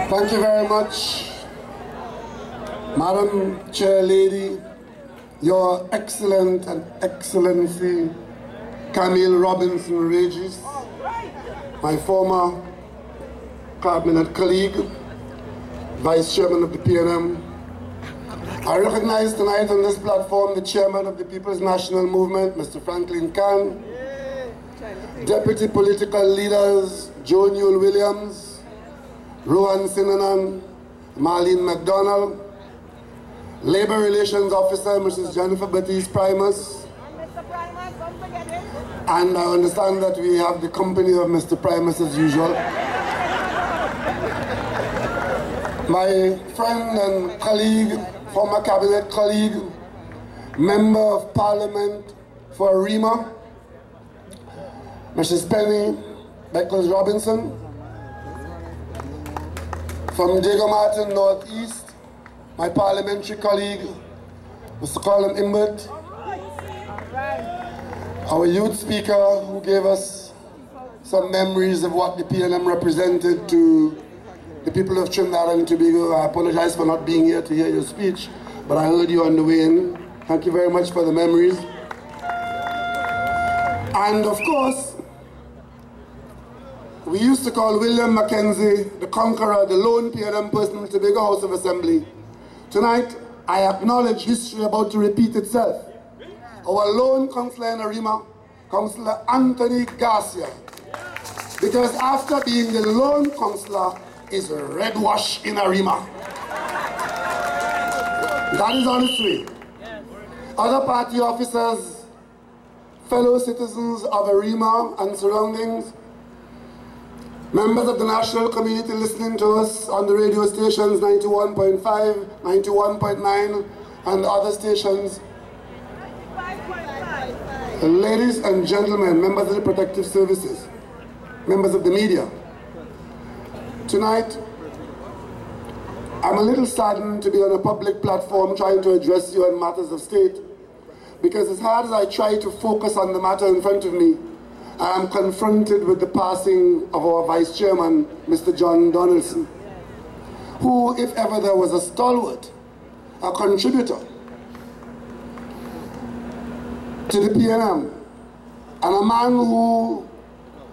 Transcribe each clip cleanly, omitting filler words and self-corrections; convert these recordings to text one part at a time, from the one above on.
Thank you very much, Madam Chair Lady, Your Excellent and Excellency Camille Robinson Regis, my former cabinet colleague, Vice Chairman of the P.N.M. I recognize tonight on this platform the Chairman of the People's National Movement, Mr. Franklin Khan, Deputy Political Leaders, Joe Newell Williams, Rohan Sinanan, Marlene McDonald, Labor Relations Officer, Mrs. Jennifer Baptiste Primus, and I understand that we have the company of Mr. Primus as usual. My friend and colleague, former cabinet colleague, Member of Parliament for Arima, Mrs. Penny Beckles Robinson, from Diego Martin Northeast, my parliamentary colleague, Mr. Colin Imbert, our youth speaker who gave us some memories of what the P.N.M represented to the people of Trinidad and Tobago. I apologize for not being here to hear your speech, but I heard you on the way in. Thank you very much for the memories. And of course, we used to call William Mackenzie the conqueror, the lone P.N.M person in Tobago House of Assembly. Tonight, I acknowledge history about to repeat itself. Our lone councillor in Arima, Councillor Anthony Garcia, because after being the lone councillor, is a red wash in Arima. That is on its way. Other party officers, fellow citizens of Arima and surroundings, members of the national community listening to us on the radio stations 91.5, 91.9, and other stations. Ladies and gentlemen, members of the protective services, members of the media, tonight, I'm a little saddened to be on a public platform trying to address you on matters of state, because as hard as I try to focus on the matter in front of me, I am confronted with the passing of our Vice Chairman, Mr. John Donaldson, who, if ever there was a stalwart, a contributor to the P.N.M, and a man who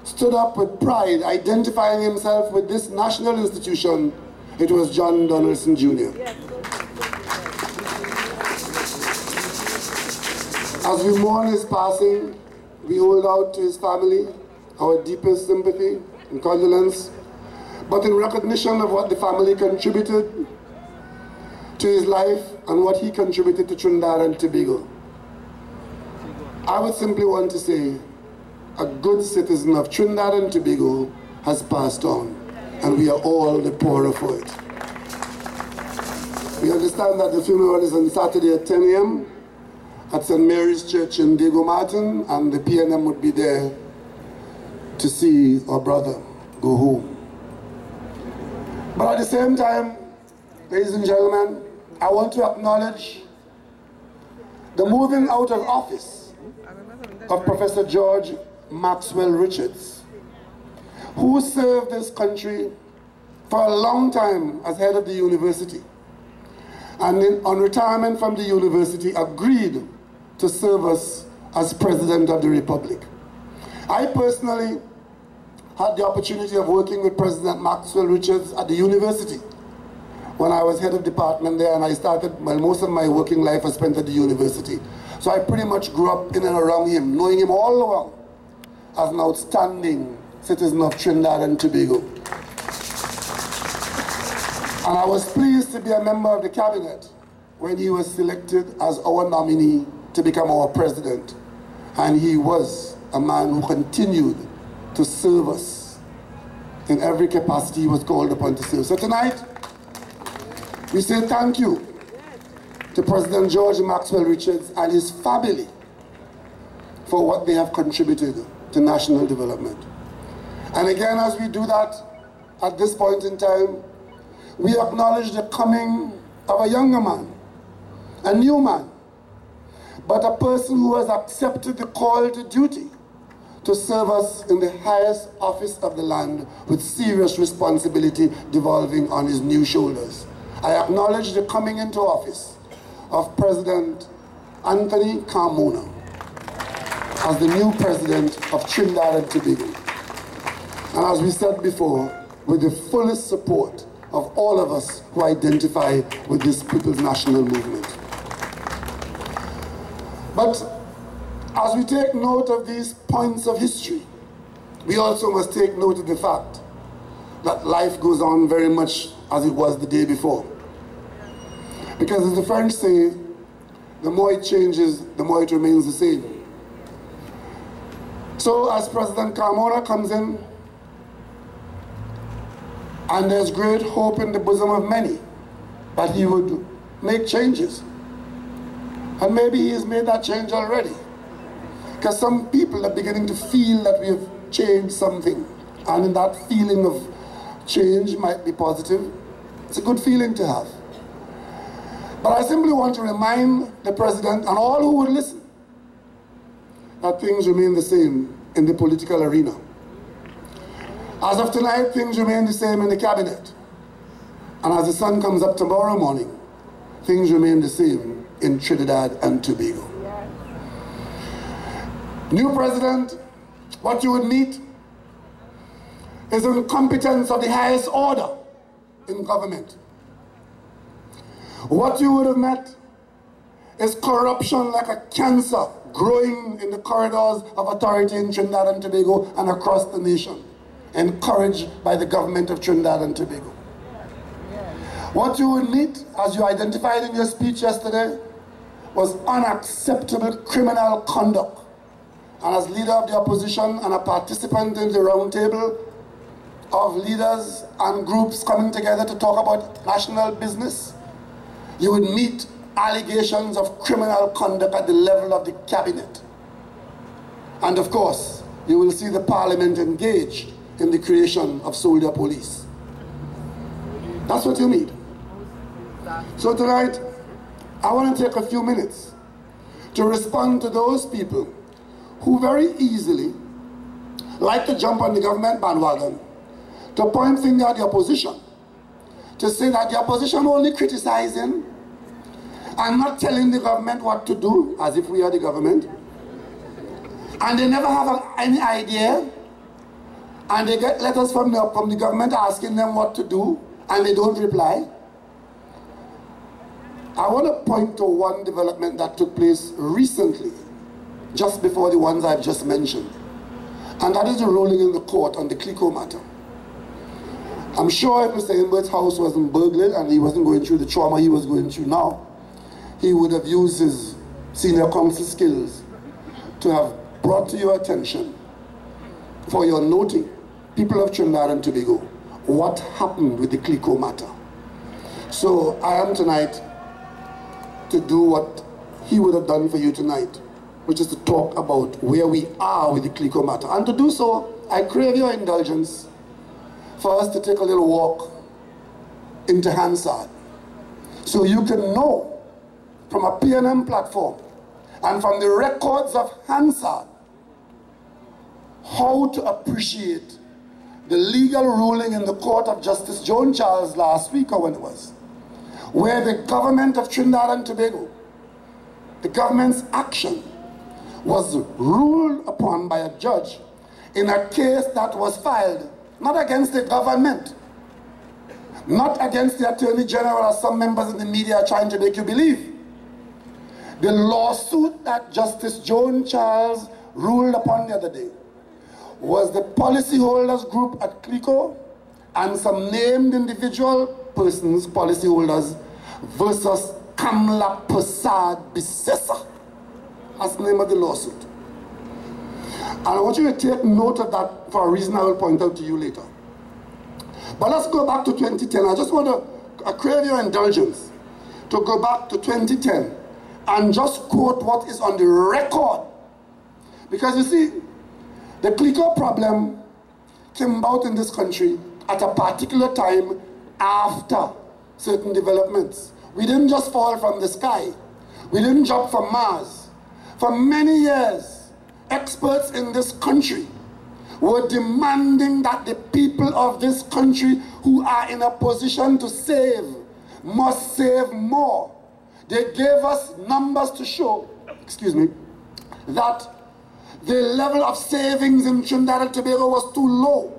stood up with pride, identifying himself with this national institution, it was John Donaldson Jr. As we mourn his passing, we hold out to his family our deepest sympathy and condolence, but in recognition of what the family contributed to his life and what he contributed to Trinidad and Tobago, I would simply want to say a good citizen of Trinidad and Tobago has passed on, and we are all the poorer for it. We understand that the funeral is on Saturday at 10 a.m. at St. Mary's Church in Diego Martin, and the P.N.M would be there to see our brother go home. But at the same time, ladies and gentlemen, I want to acknowledge the moving out of office of Professor George Maxwell Richards, who served this country for a long time as head of the university, and on retirement from the university agreed to serve us as President of the Republic. I personally had the opportunity of working with President Maxwell Richards at the university when I was head of department there, and I started, well, most of my working life I spent at the university. So I pretty much grew up in and around him, knowing him all along as an outstanding citizen of Trinidad and Tobago. And I was pleased to be a member of the cabinet when he was selected as our nominee to become our president. And he was a man who continued to serve us in every capacity he was called upon to serve. So tonight, we say thank you to President George Maxwell Richards and his family for what they have contributed to national development. And again, as we do that, at this point in time, we acknowledge the coming of a younger man, a new man, but a person who has accepted the call to duty to serve us in the highest office of the land with serious responsibility devolving on his new shoulders. I acknowledge the coming into office of President Anthony Carmona as the new president of Trinidad and Tobago. And as we said before, with the fullest support of all of us who identify with this People's National Movement. But as we take note of these points of history, we also must take note of the fact that life goes on very much as it was the day before. Because as the French say, the more it changes, the more it remains the same. So as President Carmona comes in, and there's great hope in the bosom of many that he would make changes. And maybe he has made that change already. Because some people are beginning to feel that we have changed something. And in that feeling of change might be positive. It's a good feeling to have. But I simply want to remind the President and all who would listen that things remain the same in the political arena. As of tonight, things remain the same in the cabinet. And as the sun comes up tomorrow morning, things remain the same in Trinidad and Tobago. New president, what you would meet is incompetence of the highest order in government. What you would have met is corruption like a cancer growing in the corridors of authority in Trinidad and Tobago and across the nation, encouraged by the government of Trinidad and Tobago. What you would meet, as you identified in your speech yesterday, was unacceptable criminal conduct. And as leader of the opposition and a participant in the roundtable of leaders and groups coming together to talk about national business, you would meet allegations of criminal conduct at the level of the cabinet. And of course, you will see the parliament engaged in the creation of soldier police. That's what you need. So tonight, I want to take a few minutes to respond to those people who very easily like to jump on the government bandwagon, to point finger at the opposition, to say that the opposition only criticizing and not telling the government what to do, as if we are the government. And they never have any idea, and they get letters from the government asking them what to do, and they don't reply. I want to point to one development that took place recently, just before the ones I've just mentioned. And that is the ruling in the court on the CLICO matter. I'm sure if Mr. Inbert's house wasn't burglared and he wasn't going through the trauma he was going through now, he would have used his senior counsel skills to have brought to your attention, for your noting, people of Trinidad and Tobago, what happened with the CLICO matter. So I am tonight to do what he would have done for you tonight, which is to talk about where we are with the CLICO matter. And to do so, I crave your indulgence for us to take a little walk into Hansard, so you can know from a P.N.M platform and from the records of Hansard how to appreciate the legal ruling in the Court of Justice Joan Charles last week, or when it was, where the government of Trinidad and Tobago, the government's action was ruled upon by a judge in a case that was filed not against the government, not against the Attorney General as some members in the media are trying to make you believe. The lawsuit that Justice Joan Charles ruled upon the other day was the policyholders group at CLICO and some named individual persons, policyholders, versus Kamla Prasad Bisesa. That's the name of the lawsuit. And I want you to take note of that for a reason I will point out to you later. But let's go back to 2010. I just want to crave your indulgence to go back to 2010 and just quote what is on the record. Because you see, the CLICO problem came about in this country at a particular time after certain developments. We didn't just fall from the sky. We didn't drop from Mars. For many years, experts in this country were demanding that the people of this country who are in a position to save must save more. They gave us numbers to show, that the level of savings in Trinidad and Tobago was too low.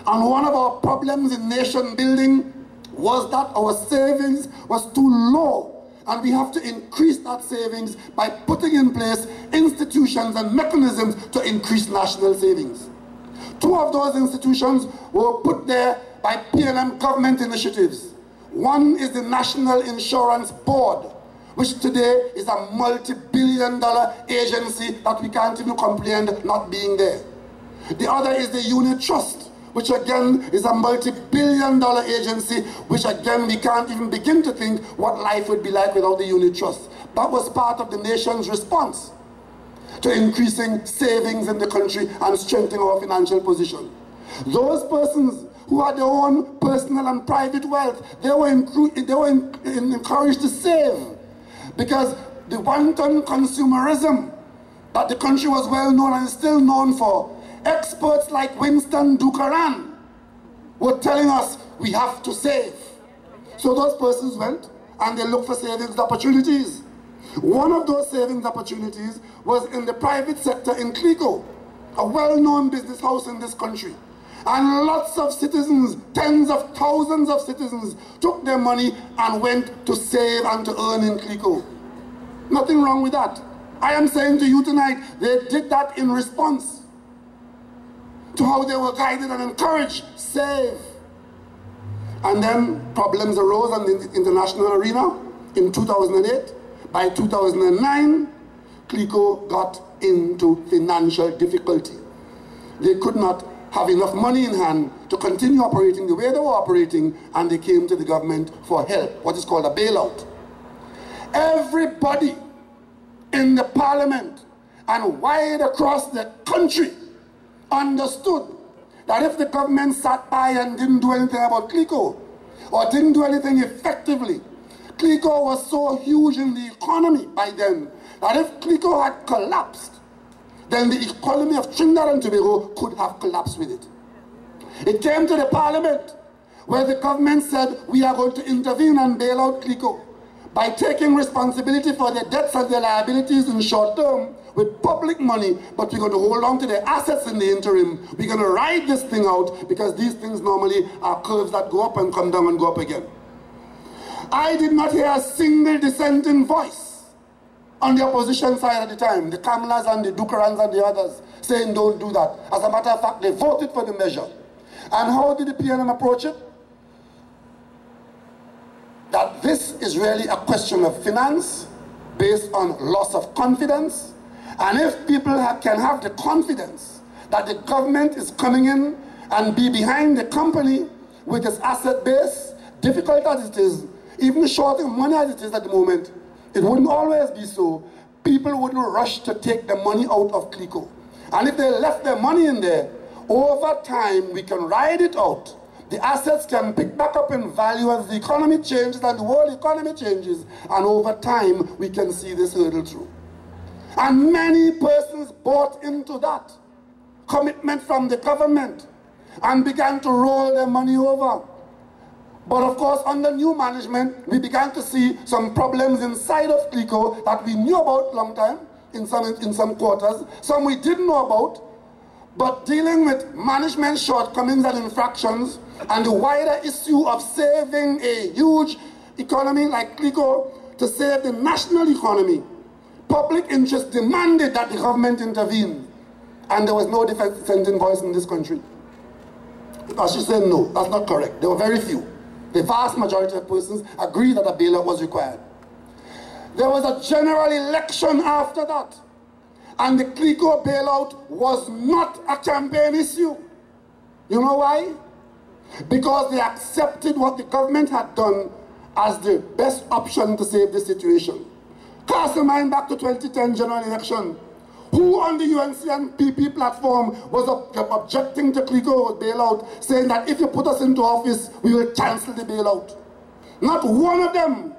And one of our problems in nation building was that our savings was too low. And we have to increase that savings by putting in place institutions and mechanisms to increase national savings. Two of those institutions were put there by P.N.M government initiatives. One is the National Insurance Board, which today is a multi-billion-dollar agency that we can't even comprehend not being there. The other is the Unit Trust, which again is a multi-billion-dollar agency, which again we can't even begin to think what life would be like without the Unit Trust. That was part of the nation's response to increasing savings in the country and strengthening our financial position. Those persons who had their own personal and private wealth, they were encouraged to save, because the wanton consumerism that the country was well known and is still known for, experts like Winston Dukaran were telling us we have to save. So those persons went and they looked for savings opportunities. One of those savings opportunities was in the private sector in CLICO, a well-known business house in this country. And lots of citizens, tens of thousands of citizens, took their money and went to save and to earn in CLICO. Nothing wrong with that. I am saying to you tonight, they did that in response to how they were guided and encouraged, save. And then problems arose on the international arena in 2008. By 2009, CLICO got into financial difficulty. They could not have enough money in hand to continue operating the way they were operating, and they came to the government for help, what is called a bailout. Everybody in the parliament and wide across the country understood that if the government sat by and didn't do anything about CLICO, or didn't do anything effectively, CLICO was so huge in the economy by then that if CLICO had collapsed, then the economy of Trinidad and Tobago could have collapsed with it. It came to the parliament where the government said, we are going to intervene and bail out CLICO by taking responsibility for their debts and their liabilities in short term with public money, but we're going to hold on to their assets in the interim. We're going to ride this thing out, because these things normally are curves that go up and come down and go up again. I did not hear a single dissenting voice on the opposition side at the time, the Kamalas and the Dukarans and the others, saying don't do that. As a matter of fact, they voted for the measure. And how did the P.N.M approach it? That this is really a question of finance based on loss of confidence. And if people can have the confidence that the government is coming in and be behind the company with its asset base, difficult as it is, even short of money as it is at the moment, it wouldn't always be so. People wouldn't rush to take the money out of CLICO. And if they left their money in there, over time we can ride it out. The assets can pick back up in value as the economy changes and the world economy changes, and over time we can see this hurdle through. And many persons bought into that commitment from the government and began to roll their money over. But of course, under new management, we began to see some problems inside of CLICO that we knew about long time, in some quarters, some we didn't know about. But dealing with management shortcomings and infractions and the wider issue of saving a huge economy like CLICO to save the national economy, public interest demanded that the government intervene. And there was no dissenting voice in this country. I should say no, that's not correct. There were very few. The vast majority of persons agreed that a bailout was required. There was a general election after that. And the CLICO bailout was not a campaign issue. You know why? Because they accepted what the government had done as the best option to save the situation. Cast your mind back to 2010 general election. Who on the UNC and PP platform was objecting to CLICO bailout, saying that if you put us into office, we will cancel the bailout? Not one of them.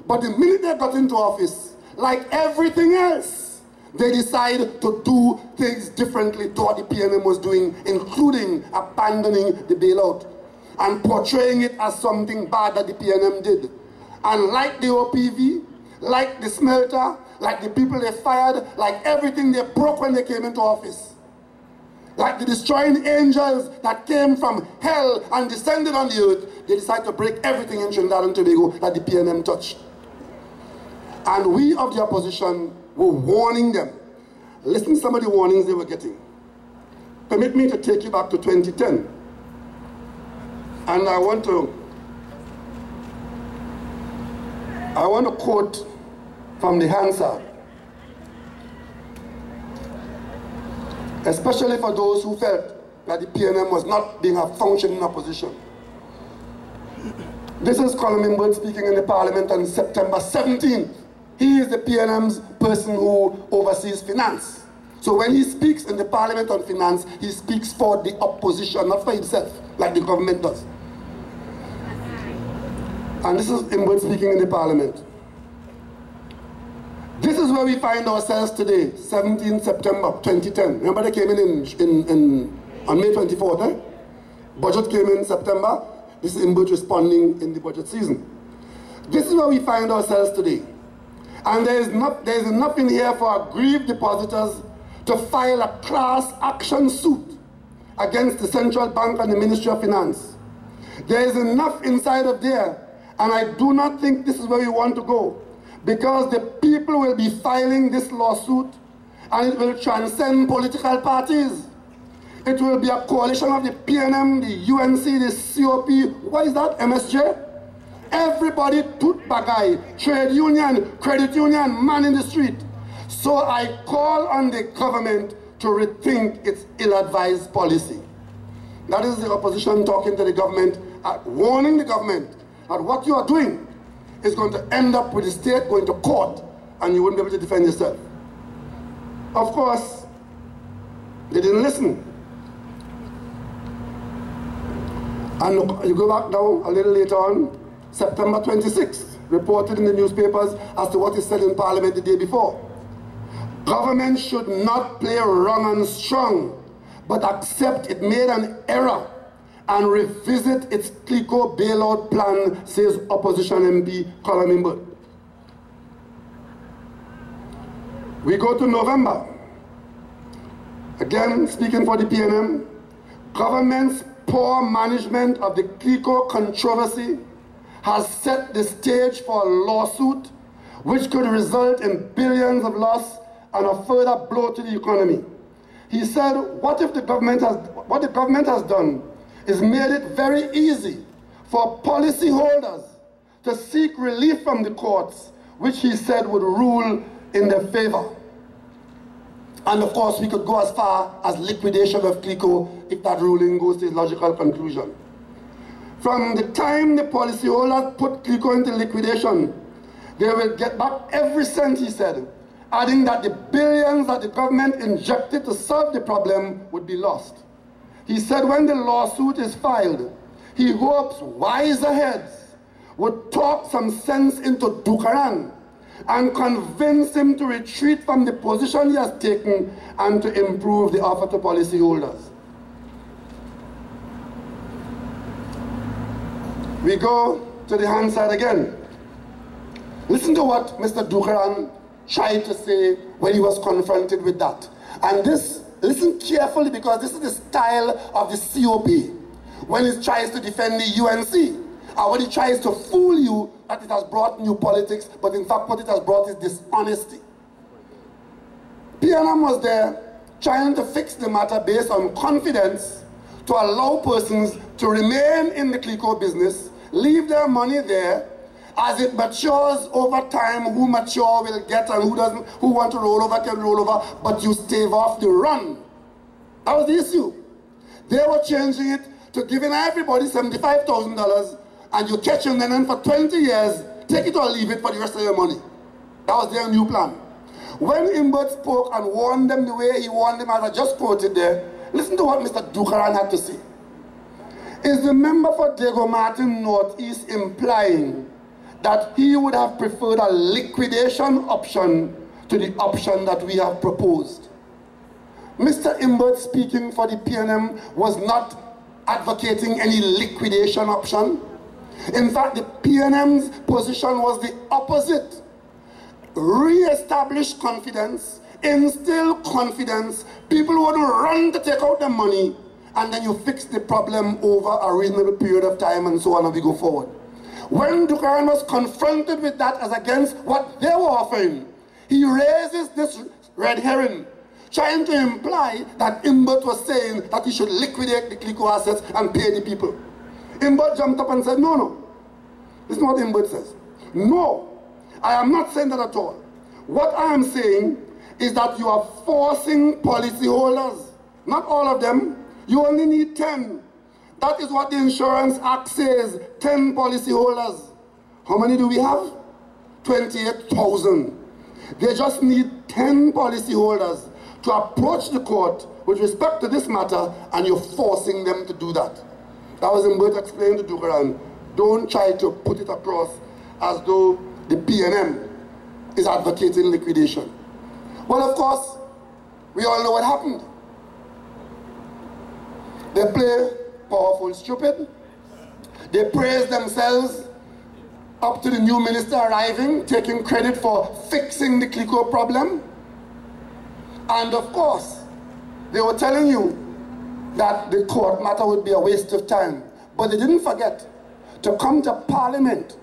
But the minute they got into office, like everything else, They decide to do things differently to what the P.N.M was doing, including abandoning the bailout and portraying it as something bad that the P.N.M did. And like the OPV, like the smelter, like the people they fired, like everything they broke when they came into office, like the destroying angels that came from hell and descended on the earth, they decided to break everything in Trinidad and Tobago that the P.N.M touched. And we of the opposition were warning them. Listen to some of the warnings they were getting. Permit me to take you back to 2010. And I want to quote from the Hansard, especially for those who felt that the P.N.M was not being a functioning opposition. This is Colin Imbert speaking in the Parliament on September 17th. He is the P.N.M's person who oversees finance. So when he speaks in the Parliament on finance, he speaks for the opposition, not for himself, like the government does. And this is Imbert speaking in the Parliament. This is where we find ourselves today, 17 September 2010. Remember they came on May 24th, eh? Budget came in September. This is Imbert responding in the budget season. This is where we find ourselves today. And there is enough in here for aggrieved depositors to file a class action suit against the Central Bank and the Ministry of Finance. There is enough inside of there, and I do not think this is where we want to go, because the people will be filing this lawsuit and it will transcend political parties. It will be a coalition of the P.N.M, the UNC, the COP, what is that, MSJ? Everybody, tooth bagay, trade union, credit union, man in the street. So I call on the government to rethink its ill-advised policy. That is the opposition talking to the government, warning the government that what you are doing is going to end up with the state going to court and you wouldn't be able to defend yourself. Of course, they didn't listen. And look, you go back now a little later on, September 26th, reported in the newspapers as to what is said in Parliament the day before. Government should not play wrong and strong, but accept it made an error and revisit its CLICO bailout plan, says opposition MP Colin Imbert. We go to November. Again, speaking for the P.N.M, government's poor management of the CLICO controversy has set the stage for a lawsuit which could result in billions of loss and a further blow to the economy. He said, what the government has done is made it very easy for policyholders to seek relief from the courts, which he said would rule in their favor. And of course, we could go as far as liquidation of CLICO if that ruling goes to its logical conclusion. From the time the policyholders put CLICO into liquidation, they will get back every cent, he said, adding that the billions that the government injected to solve the problem would be lost. He said when the lawsuit is filed, he hopes wiser heads would talk some sense into Dukaran and convince him to retreat from the position he has taken and to improve the offer to policyholders. We go to the hand side again. Listen to what Mr. Dukaran tried to say when he was confronted with that. And this, listen carefully, because this is the style of the COP when it tries to defend the UNC. And when it tries to fool you that it has brought new politics, but in fact what it has brought is dishonesty. P.N.M was there trying to fix the matter based on confidence to allow persons to remain in the CLICO business, leave their money there. As it matures over time, who mature will get and who doesn't, who want to roll over can roll over, but you stave off the run. That was the issue. They were changing it to giving everybody $75,000 and you catch them then for 20 years, take it or leave it for the rest of your money. That was their new plan. When Imbert spoke and warned them the way he warned them, as I just quoted there, listen to what Mr. Dukaran had to say. Is the member for Diego Martin Northeast implying that he would have preferred a liquidation option to the option that we have proposed. Mr. Imbert, speaking for the P.N.M, was not advocating any liquidation option. In fact, the P.N.M's position was the opposite. Re-establish confidence, instill confidence, people would run to take out the money, and then you fix the problem over a reasonable period of time, and so on, and we go forward. When Dukaran was confronted with that as against what they were offering, he raises this red herring, trying to imply that Imbert was saying that he should liquidate the CLICO assets and pay the people. Imbert jumped up and said, no, no. This is what Imbert says. No, I am not saying that at all. What I am saying is that you are forcing policyholders, not all of them, you only need 10. That is what the Insurance Act says, 10 policyholders. How many do we have? 28,000. They just need 10 policyholders to approach the court with respect to this matter, and you're forcing them to do that. That was Imbert explained to Dukaran. Don't try to put it across as though the P.N.M is advocating liquidation. Well, of course, we all know what happened. They play powerful stupid. They praise themselves up to the new minister arriving, taking credit for fixing the CLICO problem. And of course, they were telling you that the court matter would be a waste of time. But they didn't forget to come to Parliament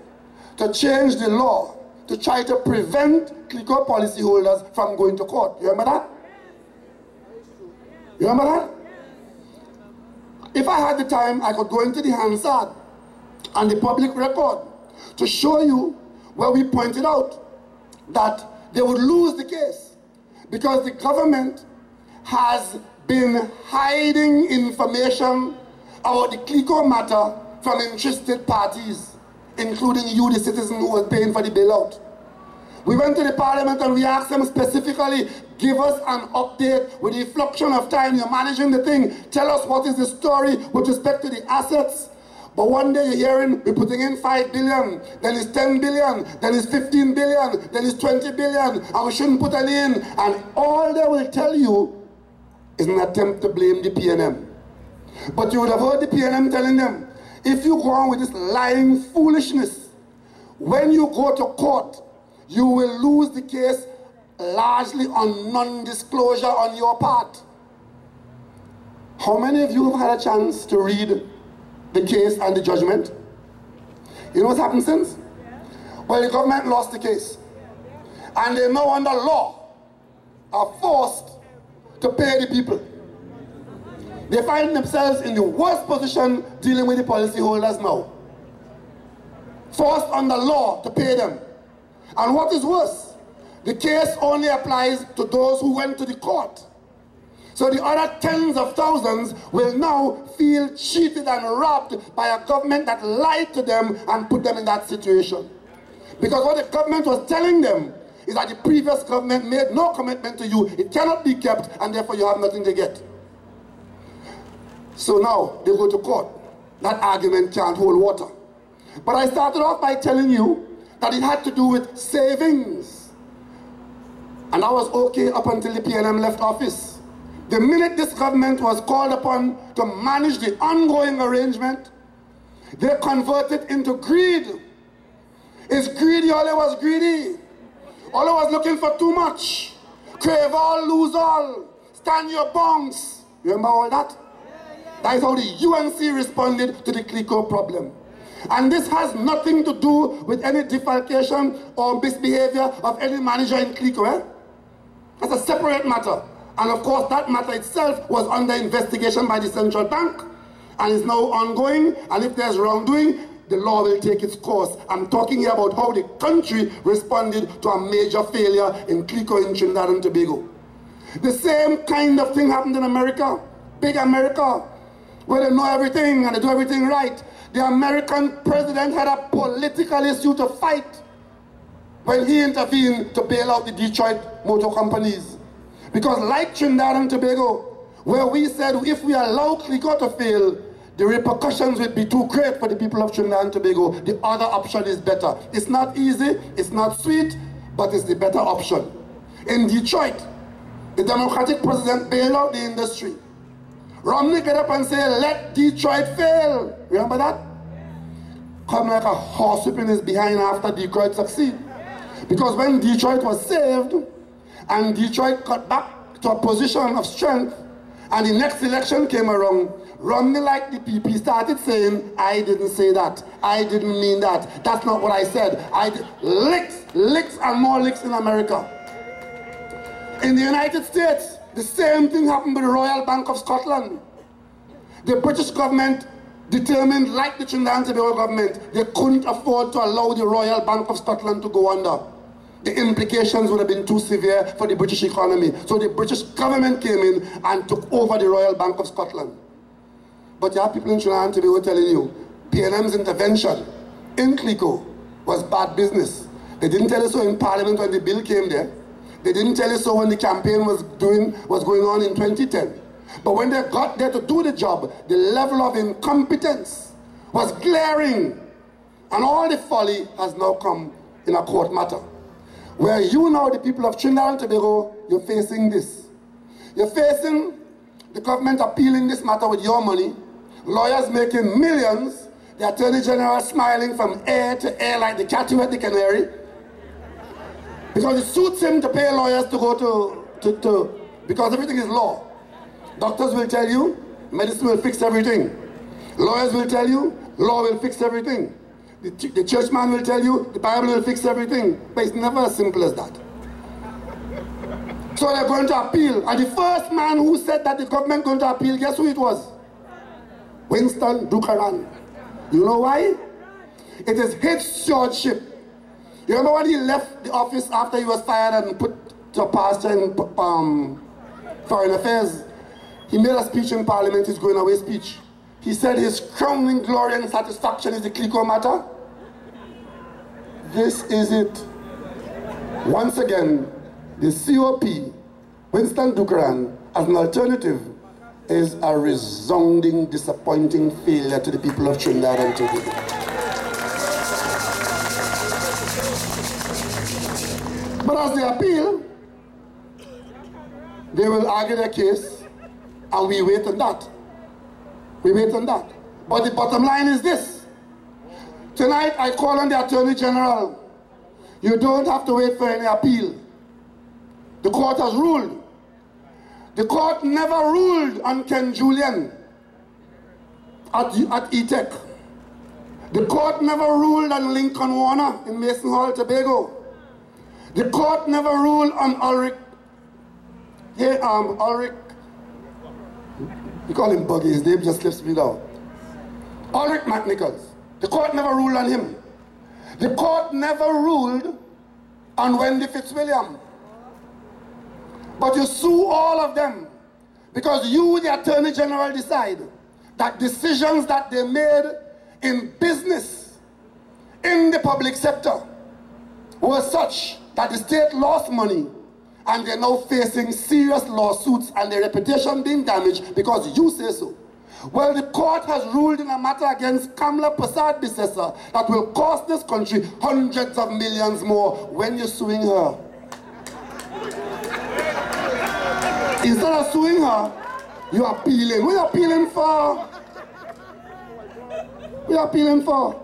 to change the law to try to prevent CLICO policyholders from going to court. You remember that? You remember that? If I had the time, I could go into the Hansard and the public record to show you where we pointed out that they would lose the case because the government has been hiding information about the CLICO matter from interested parties, including you, the citizen who was paying for the bailout. We went to the Parliament and we asked them specifically, give us an update with the fluctuation of time, you're managing the thing, tell us what is the story with respect to the assets. But one day you're hearing, we're putting in 5 billion, then it's 10 billion, then it's 15 billion, then it's 20 billion, and we shouldn't put any in. And all they will tell you is an attempt to blame the P.N.M. But you would have heard the P.N.M. telling them, if you go on with this lying foolishness, when you go to court, you will lose the case largely on non-disclosure on your part. How many of you have had a chance to read the case and the judgment? You know what's happened since? Well, the government lost the case. And they now under law are forced to pay the people. They find themselves in the worst position dealing with the policyholders now. Forced under law to pay them. And what is worse, the case only applies to those who went to the court. So the other tens of thousands will now feel cheated and robbed by a government that lied to them and put them in that situation. Because what the government was telling them is that the previous government made no commitment to you, it cannot be kept, and therefore you have nothing to get. So now they go to court. That argument can't hold water. But I started off by telling you that it had to do with savings. And that was okay up until the P.N.M. left office. The minute this government was called upon to manage the ongoing arrangement, they converted into greed. It's greedy, all it was greedy. All it was looking for too much. Crave all, lose all. Stand your bongs. Remember all that? That is how the UNC responded to the CLICO problem. And this has nothing to do with any defalcation or misbehavior of any manager in CLICO. Eh? That's a separate matter. And of course, that matter itself was under investigation by the central bank and is now ongoing. And if there's wrongdoing, the law will take its course. I'm talking here about how the country responded to a major failure in CLICO in Trinidad and Tobago. The same kind of thing happened in America, big America, where they know everything and they do everything right. The American president had a political issue to fight when he intervened to bail out the Detroit motor companies. Because like Trinidad and Tobago, where we said if we allow CLICO to fail, the repercussions would be too great for the people of Trinidad and Tobago. The other option is better. It's not easy, it's not sweet, but it's the better option. In Detroit, the Democratic president bailed out the industry. Romney get up and say, let Detroit fail. Remember that? Come like a horse whipping his behind after Detroit succeed. Because when Detroit was saved, and Detroit got back to a position of strength, and the next election came around, Romney, like the PP, started saying, I didn't say that. I didn't mean that. That's not what I said. Licks and more licks in America. In the United States, the same thing happened with the Royal Bank of Scotland. The British government determined, like the Trinidad and Tobago government, they couldn't afford to allow the Royal Bank of Scotland to go under. The implications would have been too severe for the British economy. So the British government came in and took over the Royal Bank of Scotland. But you have people in Trinidad and Tobago telling you, P.N.M's intervention in CLICO was bad business. They didn't tell you so in Parliament when the bill came there. They didn't tell you so when the campaign was going on in 2010. But when they got there to do the job, the level of incompetence was glaring. And all the folly has now come in a court matter. Where you now, the people of Trinidad and Tobago, you're facing this. You're facing the government appealing this matter with your money, lawyers making millions, the Attorney General smiling from ear to ear like the cat who had the canary. Because it suits him to pay lawyers to go to because everything is law. Doctors will tell you, medicine will fix everything. Lawyers will tell you, law will fix everything. The churchman will tell you, the Bible will fix everything. But it's never as simple as that. So they're going to appeal. And the first man who said that the government going to appeal, guess who it was? Winston Ducaran. You know why? It is his stewardship. You remember when he left the office after he was fired and put to a pastor in Foreign Affairs? He made a speech in Parliament, his going away speech. He said his crowning glory and satisfaction is the CLICO matter. This is it. Once again, the COP, Winston Ducaran, as an alternative, is a resounding, disappointing failure to the people of Trinidad and Tobago. But as they appeal, they will argue their case, and we wait on that. We wait on that. But the bottom line is this. Tonight, I call on the Attorney General. You don't have to wait for any appeal. The court has ruled. The court never ruled on Ken Julian at ETEC. The court never ruled on Lincoln Warner in Mason Hall, Tobago. The court never ruled on Ulrich. We call him Buggy, his name just slips me now. Ulrich McNichols. The court never ruled on him. The court never ruled on Wendy Fitzwilliam. But you sue all of them because you, the Attorney General, decide that decisions that they made in business, in the public sector, were such that the state lost money and they're now facing serious lawsuits and their reputation being damaged because you say so. Well, the court has ruled in a matter against Kamla Prasad Bissessa that will cost this country hundreds of millions more when you're suing her. Instead of suing her, you're appealing. What are you appealing for? What are you appealing for?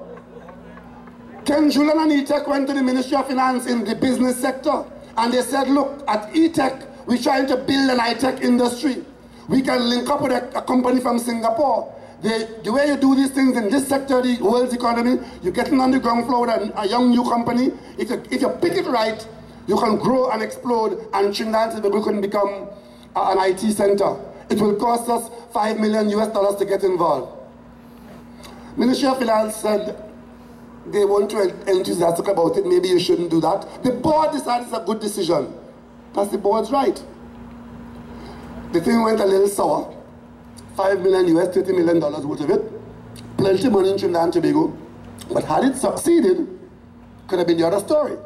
Ken Julian and ETEC went to the Ministry of Finance in the business sector and they said, look, at ETEC, we're trying to build an high-tech industry. We can link up with a company from Singapore. The way you do these things in this sector, the world's economy, you're getting on the ground floor with a young new company. If you pick it right, you can grow and explode, and Trinidad and Tobago can become an IT center. It will cost us $5 million to get involved. Ministry of Finance said they weren't too enthusiastic about it. Maybe you shouldn't do that. The board decided it's a good decision. That's the board's right. The thing went a little sour. $5 million, $30 million worth of it. Plenty of money in Trinidad and Tobago. But had it succeeded, could have been the other story.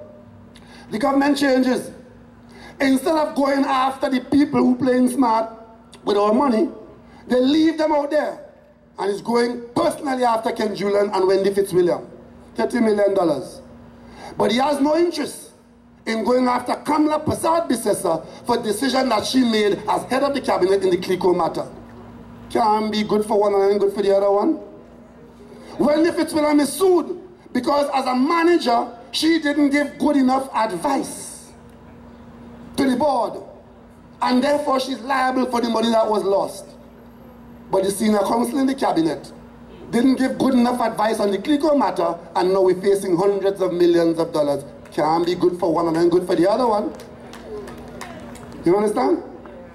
The government changes. Instead of going after the people who playing smart with our money, they leave them out there. And it's going personally after Ken Julian and Wendy Fitzwilliam. $30 million. But he has no interest in going after Kamala Prasad-Bissessar for decision that she made as head of the cabinet in the CLICO matter. Can't be good for one and good for the other one. Wendy Fitzwilliam is sued because as a manager, she didn't give good enough advice to the board, and therefore she's liable for the money that was lost. But the senior counsel in the cabinet didn't give good enough advice on the CLICO matter, and now we're facing hundreds of millions of dollars. Can't be good for one and then good for the other one. You understand?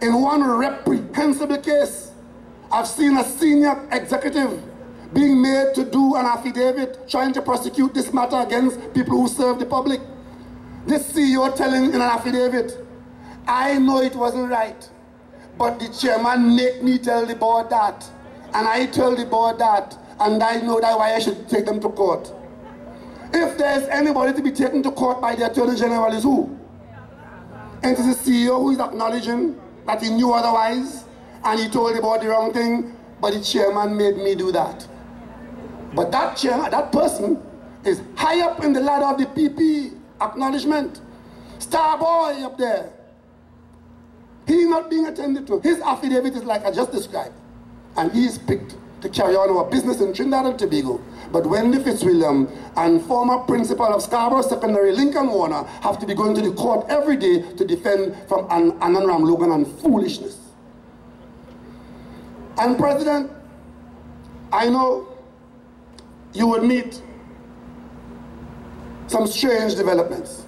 In one reprehensible case, I've seen a senior executive being made to do an affidavit trying to prosecute this matter against people who serve the public. This CEO telling in an affidavit, I know it wasn't right, but the chairman made me tell the board that, and I told the board that, and I know that why I should take them to court. If there's anybody to be taken to court by the Attorney General is who? And it is the CEO who is acknowledging that he knew otherwise, and he told the board the wrong thing, but the chairman made me do that. But that person is high up in the ladder of the PP acknowledgement. Star boy up there. He's not being attended to. His affidavit is like I just described. And he is picked to carry on our business in Trinidad and Tobago. But Wendy Fitzwilliam and former principal of Scarborough Secondary, Lincoln Warner, have to be going to the court every day to defend from Anand Logan and foolishness. And President, I know you would meet some strange developments.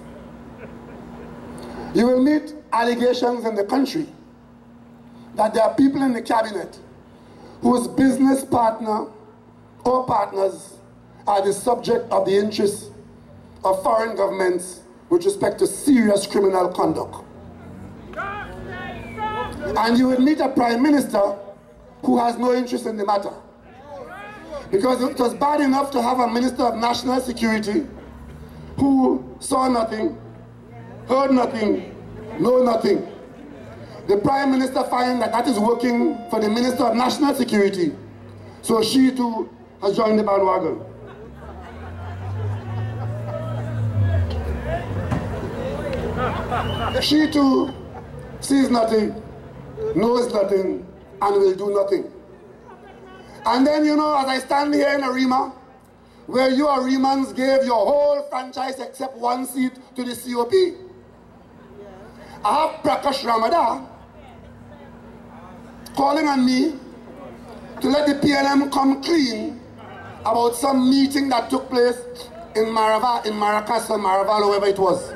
You will meet allegations in the country that there are people in the cabinet whose business partner or partners are the subject of the interests of foreign governments with respect to serious criminal conduct. And you will meet a prime minister who has no interest in the matter. Because it was bad enough to have a minister of national security who saw nothing, heard nothing, know nothing. The prime minister finds that that is working for the minister of national security. So she too has joined the bandwagon. She too sees nothing, knows nothing, and will do nothing. And then, you know, as I stand here in Arima, where you Arimans gave your whole franchise except one seat to the COP, I have Prakash Ramadan calling on me to let the P.N.M come clean about some meeting that took place in Maracas or Maraval, or wherever it was.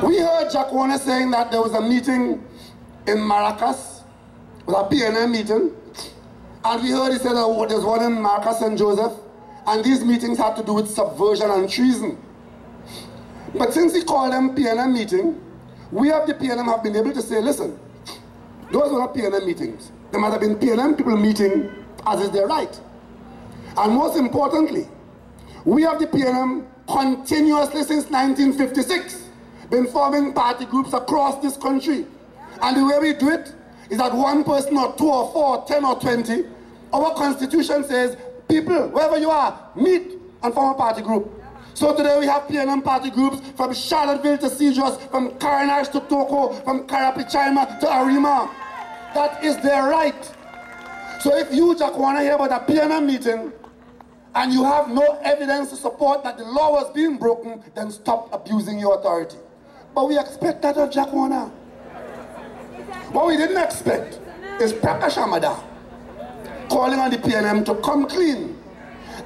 We heard Jack Warner saying that there was a meeting in Maracas, a P.N.M meeting, and we heard he said there's one in Marcus and Joseph, and these meetings had to do with subversion and treason. But since he called them P.N.M meeting, we of the P.N.M have been able to say, listen, those were not P.N.M meetings. There might have been P.N.M people meeting as is their right. And most importantly, we of the P.N.M continuously since 1956 been forming party groups across this country. And the way we do it is that one person or two or four, or 10 or 20, our constitution says, people, wherever you are, meet and form a party group. So today we have P.N.M party groups from Charlottesville to Cedros, from Carinash to Toko, from Karapichaima to Arima. That is their right. So if you, Jack, want to hear about a P.N.M meeting and you have no evidence to support that the law was being broken, then stop abusing your authority. But we expect that of Jack Warner. What we didn't expect is Prakash Amada calling on the P.N.M to come clean.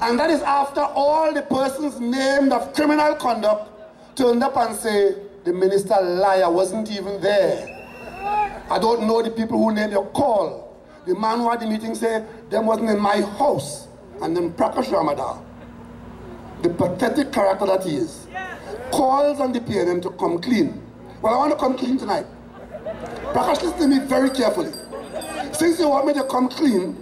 And that is after all the persons named of criminal conduct turned up and say, the minister liar wasn't even there. I don't know the people who named your call. The man who had the meeting said, them wasn't in my house. And then Prakash Ramada, the pathetic character that he is, calls on the P.N.M to come clean. Well, I want to come clean tonight. Prakash, listen to me very carefully. Since you want me to come clean,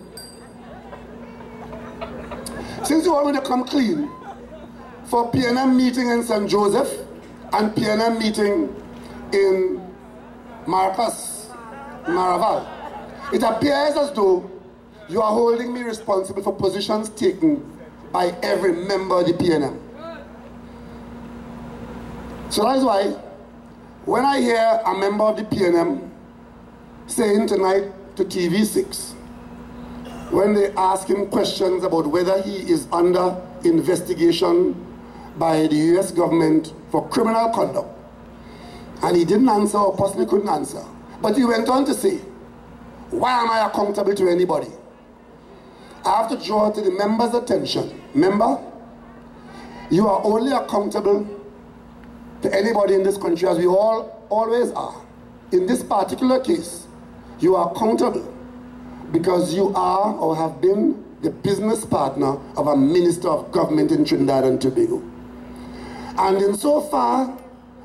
for P.N.M meeting in St. Joseph and P.N.M meeting in Marcus, Maraval, it appears as though you are holding me responsible for positions taken by every member of the P.N.M. So that's why, when I hear a member of the P.N.M. saying tonight to TV6, when they ask him questions about whether he is under investigation by the US government for criminal conduct, and he didn't answer or possibly couldn't answer, but he went on to say, why am I accountable to anybody? I have to draw to the members' attention. Remember, you are only accountable to anybody in this country, as we all always are. In this particular case, you are accountable because you are or have been the business partner of a minister of government in Trinidad and Tobago. And insofar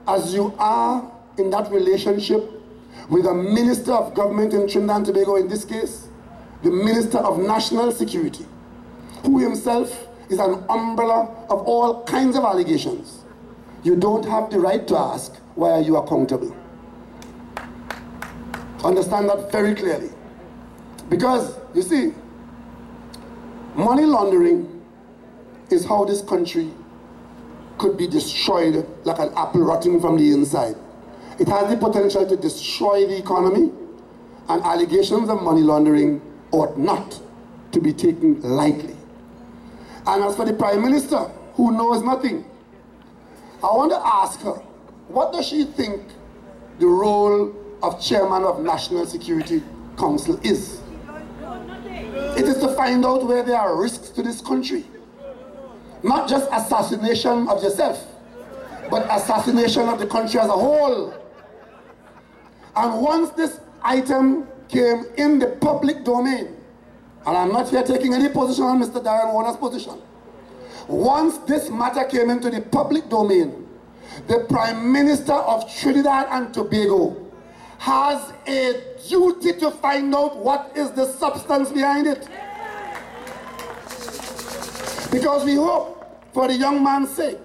as you are in that relationship with a minister of government in Trinidad and Tobago, in this case, the Minister of National Security, who himself is an umbrella of all kinds of allegations, you don't have the right to ask, why are you accountable? Understand that very clearly. Because, you see, money laundering is how this country could be destroyed like an apple rotting from the inside. It has the potential to destroy the economy, and allegations of money laundering ought not to be taken lightly. And as for the Prime Minister, who knows nothing, I want to ask her, what does she think the role of Chairman of National Security Council is? It is to find out where there are risks to this country. Not just assassination of yourself, but assassination of the country as a whole. And once this item came in the public domain, and I'm not here taking any position on Mr. Darren Warner's position, once this matter came into the public domain, the Prime Minister of Trinidad and Tobago has a duty to find out what is the substance behind it. Because we hope, for the young man's sake,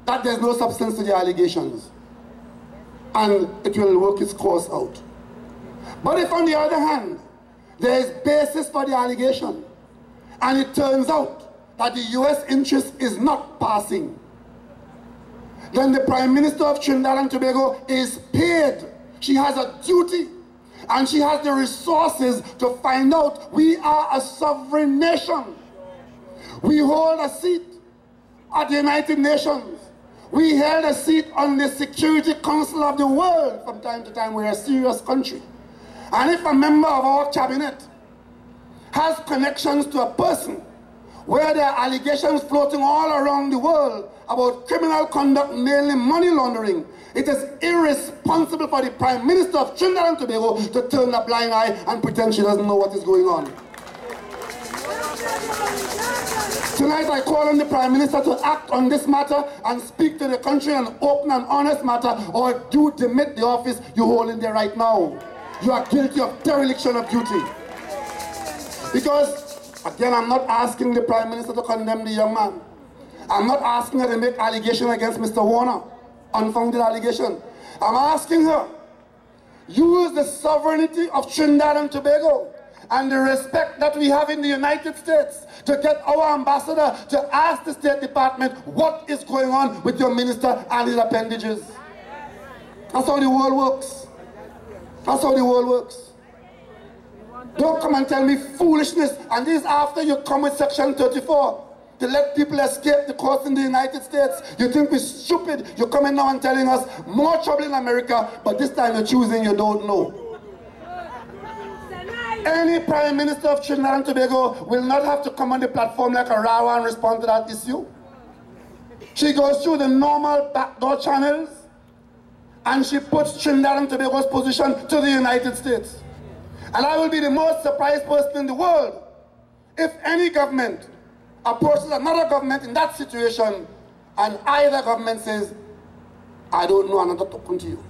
that there's no substance to the allegations, and it will work its course out. But if, on the other hand, there is basis for the allegation, and it turns out that the US interest is not passing, then the Prime Minister of Trinidad and Tobago is paid. She has a duty, and she has the resources to find out. We are a sovereign nation. We hold a seat at the United Nations. We held a seat on the Security Council of the world from time to time. We're a serious country. And if a member of our cabinet has connections to a person where there are allegations floating all around the world about criminal conduct, mainly money laundering, it is irresponsible for the Prime Minister of Trinidad and Tobago to turn a blind eye and pretend she doesn't know what is going on. Tonight I call on the Prime Minister to act on this matter and speak to the country in an open and honest matter, or do demit the office you hold in there right now. You are guilty of dereliction of duty. Because, again, I'm not asking the Prime Minister to condemn the young man. I'm not asking her to make allegation against Mr. Warner, unfounded allegation. I'm asking her, use the sovereignty of Trinidad and Tobago and the respect that we have in the United States to get our ambassador to ask the State Department what is going on with your minister and his appendages. That's how the world works. That's how the world works. Don't come and tell me foolishness, and this is after you come with Section 34 to let people escape the courts in the United States. You think we're stupid? You're coming now and telling us more trouble in America, but this time you're choosing you don't know. Any Prime Minister of Trinidad and Tobago will not have to come on the platform like a Rawa and respond to that issue. She goes through the normal backdoor channels, and she puts Trinidad and Tobago's position to the United States. And I will be the most surprised person in the world if any government approaches another government in that situation and either government says, I don't know, I'm not talking to you.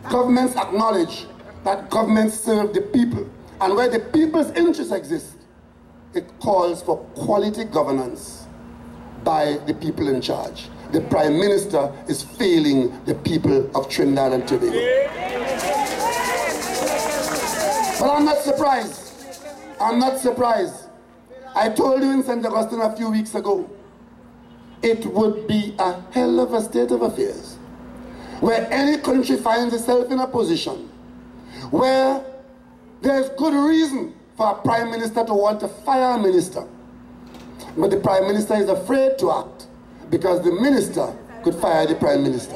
Governments acknowledge that governments serve the people. And where the people's interests exist, it calls for quality governance by the people in charge. The Prime Minister is failing the people of Trinidad and Tobago. But I'm not surprised. I'm not surprised. I told you in St. Augustine a few weeks ago, it would be a hell of a state of affairs where any country finds itself in a position where there's good reason for a prime minister to want to fire a minister, but the prime minister is afraid to act because the minister could fire the prime minister.